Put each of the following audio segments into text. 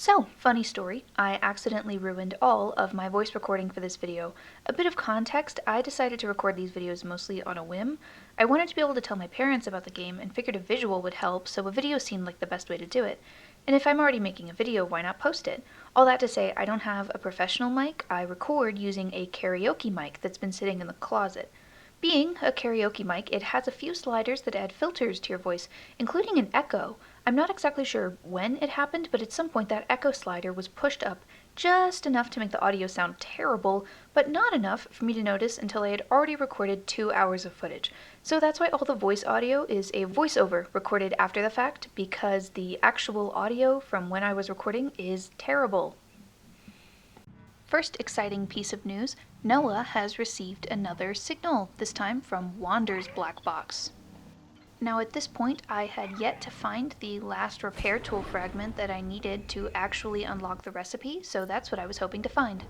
So, funny story, I accidentally ruined all of my voice recording for this video. A bit of context, I decided to record these videos mostly on a whim. I wanted to be able to tell my parents about the game and figured a visual would help, so a video seemed like the best way to do it. And if I'm already making a video, why not post it? All that to say, I don't have a professional mic, I record using a karaoke mic that's been sitting in the closet. Being a karaoke mic, it has a few sliders that add filters to your voice, including an echo. I'm not exactly sure when it happened, but at some point that echo slider was pushed up just enough to make the audio sound terrible, but not enough for me to notice until I had already recorded 2 hours of footage. So that's why all the voice audio is a voiceover recorded after the fact, because the actual audio from when I was recording is terrible. First exciting piece of news, NOAA has received another signal, this time from Wander's black box. Now at this point I had yet to find the last repair tool fragment that I needed to actually unlock the recipe, so that's what I was hoping to find.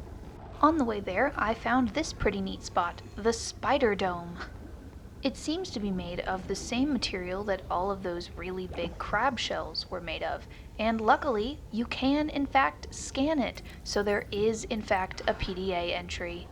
On the way there, I found this pretty neat spot, the spider dome. It seems to be made of the same material that all of those really big crab shells were made of, and luckily you can in fact scan it, so there is in fact a PDA entry.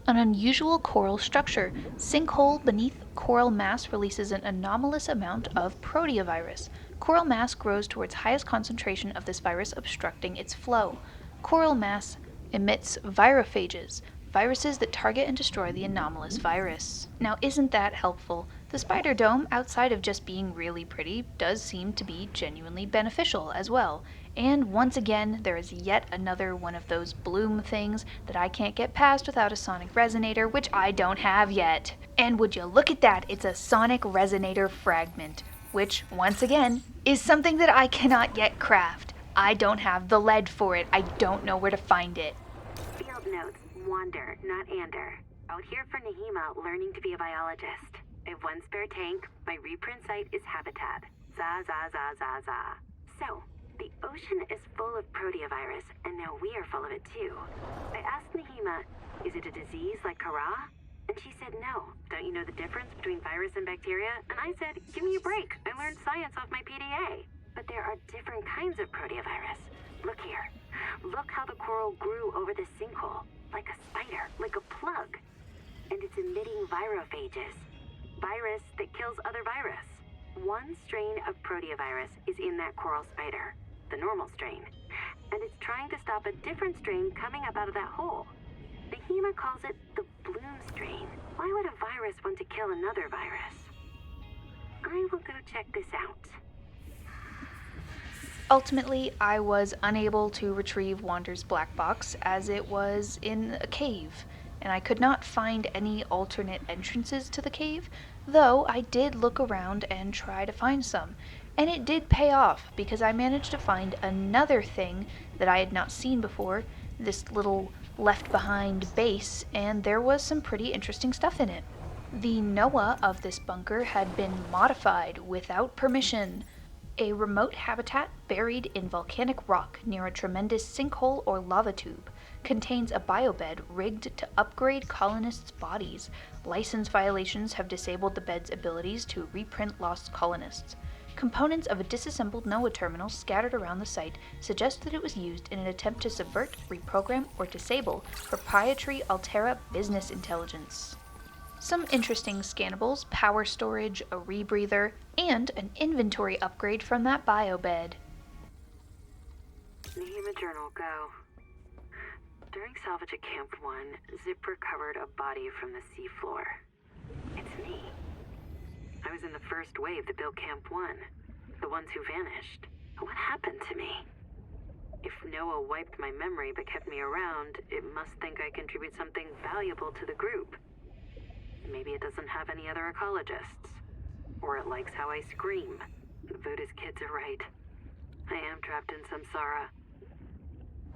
An unusual coral structure. Sinkhole beneath coral mass releases an anomalous amount of proteovirus. Coral mass grows towards highest concentration of this virus, obstructing its flow. Coral mass emits virophages, viruses that target and destroy the anomalous virus. Now, isn't that helpful? The spider dome, outside of just being really pretty, does seem to be genuinely beneficial as well. And once again, there is yet another one of those bloom things that I can't get past without a sonic resonator, which I don't have yet. And would you look at that, it's a sonic resonator fragment, which, once again, is something that I cannot yet craft. I don't have the lead for it. I don't know where to find it. Field notes, Wander, not Ander. Out here for Nahima, learning to be a biologist. I have one spare tank. My reprint site is Habitat. Za za za za za. So, the ocean is full of proteovirus, and now we are full of it too. I asked Nahima, is it a disease like Kara? And she said no. Don't you know the difference between virus and bacteria? And I said, give me a break. I learned science off my PDA. But there are different kinds of proteovirus. Look here. Look how the coral grew over the sinkhole. Like a spider, like a plug. And it's emitting virophages. Virus that kills other virus. One strain of proteovirus is in that coral spider, the normal strain. And it's trying to stop a different strain coming up out of that hole. Nahima calls it the bloom strain. Why would a virus want to kill another virus? I will go check this out. Ultimately, I was unable to retrieve Wander's black box as it was in a cave, and I could not find any alternate entrances to the cave, though I did look around and try to find some. And it did pay off, because I managed to find another thing that I had not seen before, this little left-behind base, and there was some pretty interesting stuff in it. The NOAA of this bunker had been modified without permission. A remote habitat buried in volcanic rock near a tremendous sinkhole or lava tube contains a biobed rigged to upgrade colonists' bodies. License violations have disabled the bed's abilities to reprint lost colonists. Components of a disassembled NOAA terminal scattered around the site suggest that it was used in an attempt to subvert, reprogram, or disable proprietary Altera business intelligence. Some interesting scannables, power storage, a rebreather, and an inventory upgrade from that biobed. Nahima Journal, go. During salvage at Camp 1, Zip recovered a body from the seafloor. It's me. I was in the first wave that built Camp 1. The ones who vanished. What happened to me? If Noah wiped my memory but kept me around, it must think I contribute something valuable to the group. Maybe it doesn't have any other ecologists. Or it likes how I scream. The Buddhist kids are right. I am trapped in samsara.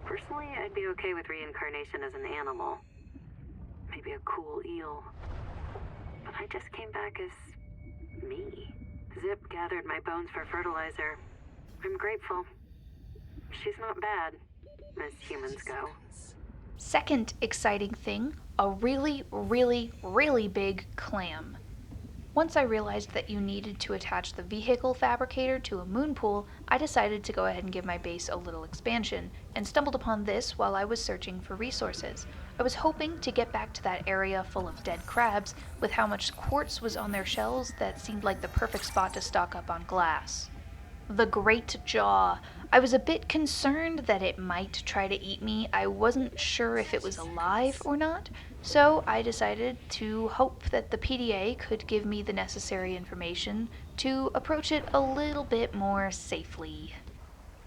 Personally, I'd be okay with reincarnation as an animal. Maybe a cool eel. But I just came back as me. Zip gathered my bones for fertilizer. I'm grateful. She's not bad, as humans go. Second exciting thing, a really, really, really big clam. Once I realized that you needed to attach the vehicle fabricator to a moon pool, I decided to go ahead and give my base a little expansion, and stumbled upon this while I was searching for resources. I was hoping to get back to that area full of dead crabs, with how much quartz was on their shells that seemed like the perfect spot to stock up on glass. The Great Jaw. I was a bit concerned that it might try to eat me. I wasn't sure if it was alive or not, so I decided to hope that the PDA could give me the necessary information to approach it a little bit more safely.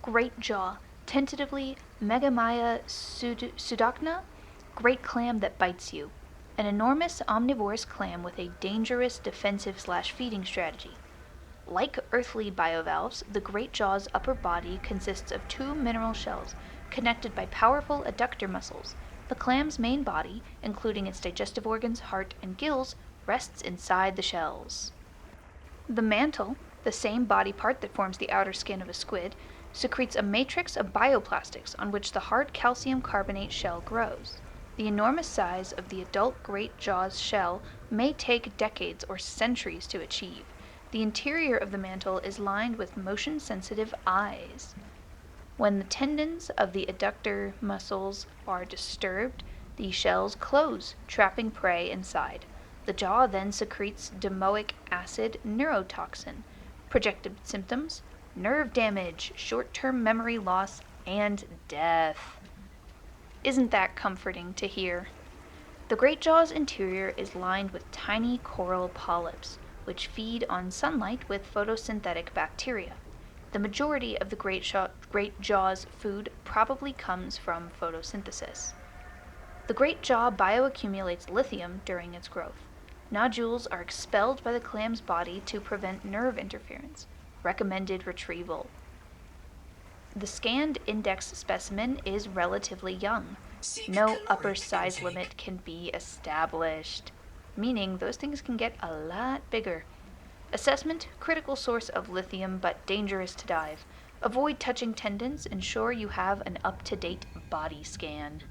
Great Jaw. Tentatively, Megamaya sudocna, great clam that bites you. An enormous omnivorous clam with a dangerous defensive/feeding strategy. Like earthly bivalves, the great jaw's upper body consists of two mineral shells connected by powerful adductor muscles. The clam's main body, including its digestive organs, heart, and gills, rests inside the shells. The mantle, the same body part that forms the outer skin of a squid, secretes a matrix of bioplastics on which the hard calcium carbonate shell grows. The enormous size of the adult great jaw's shell may take decades or centuries to achieve. The interior of the mantle is lined with motion-sensitive eyes. When the tendons of the adductor muscles are disturbed, the shells close, trapping prey inside. The jaw then secretes domoic acid neurotoxin. Projected symptoms: nerve damage, short-term memory loss, and death. Isn't that comforting to hear? The great jaw's interior is lined with tiny coral polyps, which feed on sunlight with photosynthetic bacteria. The majority of the great jaw's food probably comes from photosynthesis. The great jaw bioaccumulates lithium during its growth. Nodules are expelled by the clam's body to prevent nerve interference. Recommended retrieval. The scanned index specimen is relatively young. No upper size limit can be established, meaning those things can get a lot bigger. Assessment: critical source of lithium but dangerous to dive. Avoid touching tendons. Ensure you have an up-to-date body scan.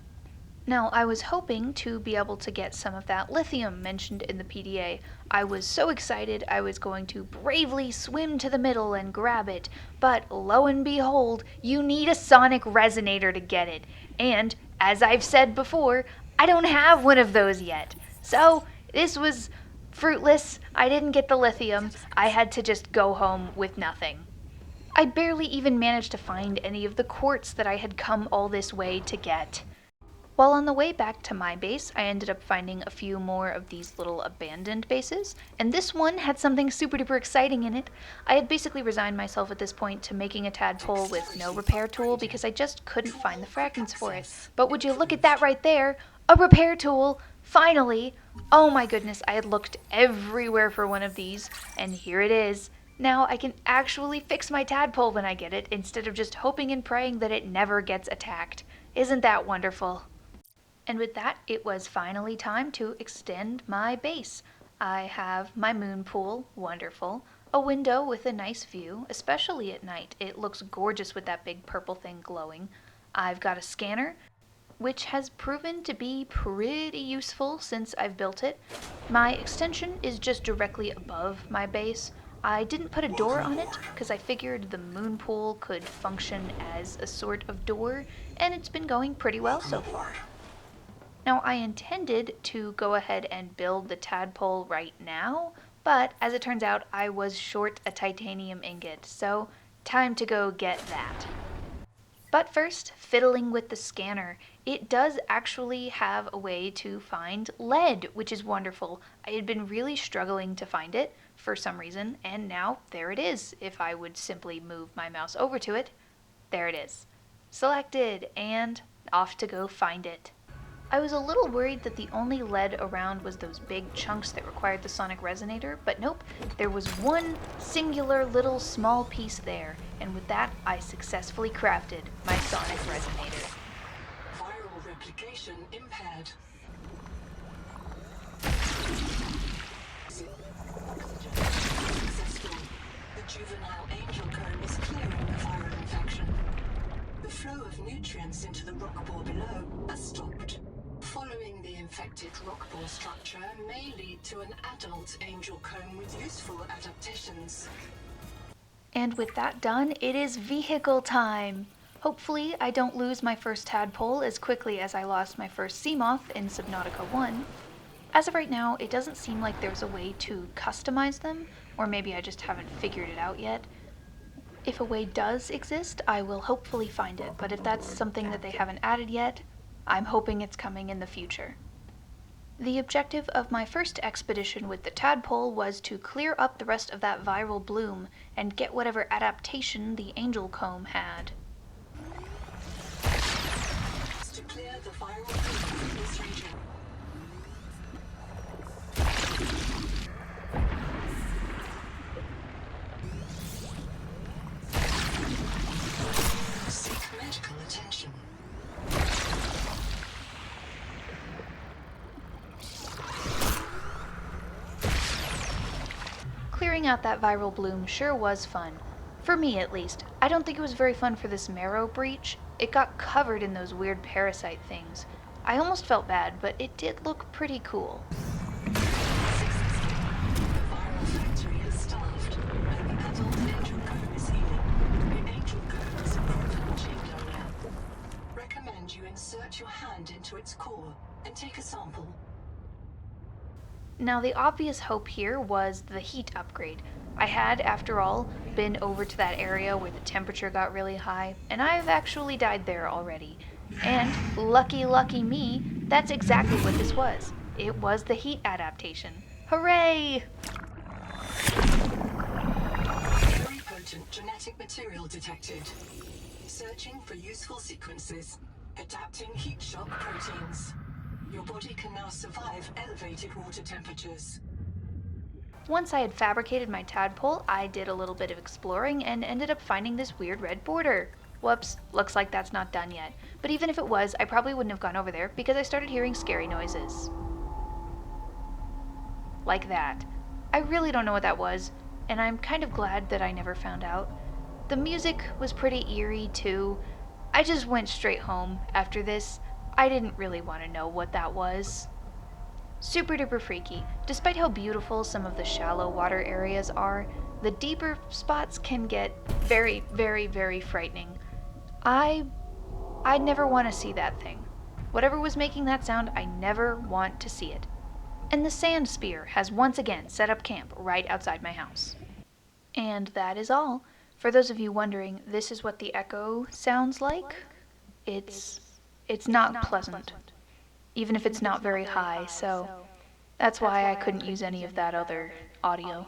Now, I was hoping to be able to get some of that lithium mentioned in the PDA. I was so excited I was going to bravely swim to the middle and grab it, but lo and behold, you need a sonic resonator to get it. And, as I've said before, I don't have one of those yet. So, this was fruitless. I didn't get the lithium. I had to just go home with nothing. I barely even managed to find any of the quartz that I had come all this way to get. While on the way back to my base, I ended up finding a few more of these little abandoned bases, and this one had something super duper exciting in it. I had basically resigned myself at this point to making a tadpole with no repair tool because I just couldn't find the fragments for it. But would you look at that right there? A repair tool! Finally! Oh my goodness, I had looked everywhere for one of these, and here it is. Now I can actually fix my tadpole when I get it, instead of just hoping and praying that it never gets attacked. Isn't that wonderful? And with that, it was finally time to extend my base. I have my moon pool, wonderful, a window with a nice view, especially at night. It looks gorgeous with that big purple thing glowing. I've got a scanner, which has proven to be pretty useful since I've built it. My extension is just directly above my base. I didn't put a door on it because I figured the moon pool could function as a sort of door, and it's been going pretty well so far. Now, I intended to go ahead and build the tadpole right now, but as it turns out, I was short a titanium ingot, so time to go get that. But first, fiddling with the scanner. It does actually have a way to find lead, which is wonderful. I had been really struggling to find it for some reason, and now there it is. If I would simply move my mouse over to it, there it is. Selected, and off to go find it. I was a little worried that the only lead around was those big chunks that required the sonic resonator, but nope, there was one singular little small piece there, and with that, I successfully crafted my sonic resonator. Viral replication impaired. Successful. The juvenile angel comb is clearing the viral infection. The flow of nutrients into the rock bore below has stopped. Following the infected rock ball structure may lead to an adult angel comb with useful adaptations. And with that done, it is vehicle time! Hopefully, I don't lose my first tadpole as quickly as I lost my first Seamoth in Subnautica 1. As of right now, it doesn't seem like there's a way to customize them, or maybe I just haven't figured it out yet. If a way does exist, I will hopefully find it, but if that's something that they haven't added yet, I'm hoping it's coming in the future. The objective of my first expedition with the tadpole was to clear up the rest of that viral bloom and get whatever adaptation the angel comb had. To clear the viral bloom from this region. Seek medical attention. Clearing out that viral bloom sure was fun. For me, at least. I don't think it was very fun for this marrow breach. It got covered in those weird parasite things. I almost felt bad, but it did look pretty cool. The viral factory is starved, and the adult angel comb is healing. The angel comb is a proton chain area. Recommend you insert your hand into its core and take a sample. Now, the obvious hope here was the heat upgrade. I had, after all, been over to that area where the temperature got really high, and I've actually died there already. And, lucky me, that's exactly what this was. It was the heat adaptation. Hooray! Very potent genetic material detected. Searching for useful sequences. Adapting heat shock proteins. Your body can now survive elevated water temperatures. Once I had fabricated my tadpole, I did a little bit of exploring and ended up finding this weird red border. Whoops, looks like that's not done yet. But even if it was, I probably wouldn't have gone over there because I started hearing scary noises. Like that. I really don't know what that was, and I'm kind of glad that I never found out. The music was pretty eerie too. I just went straight home after this. I didn't really want to know what that was. Super duper freaky. Despite how beautiful some of the shallow water areas are, the deeper spots can get very frightening. I'd never want to see that thing. Whatever was making that sound, I never want to see it. And the sand spear has once again set up camp right outside my house. And that is all. For those of you wondering, this is what the echo sounds like. It's not pleasant, even if it's not very high, so that's why I couldn't use any of that other audio.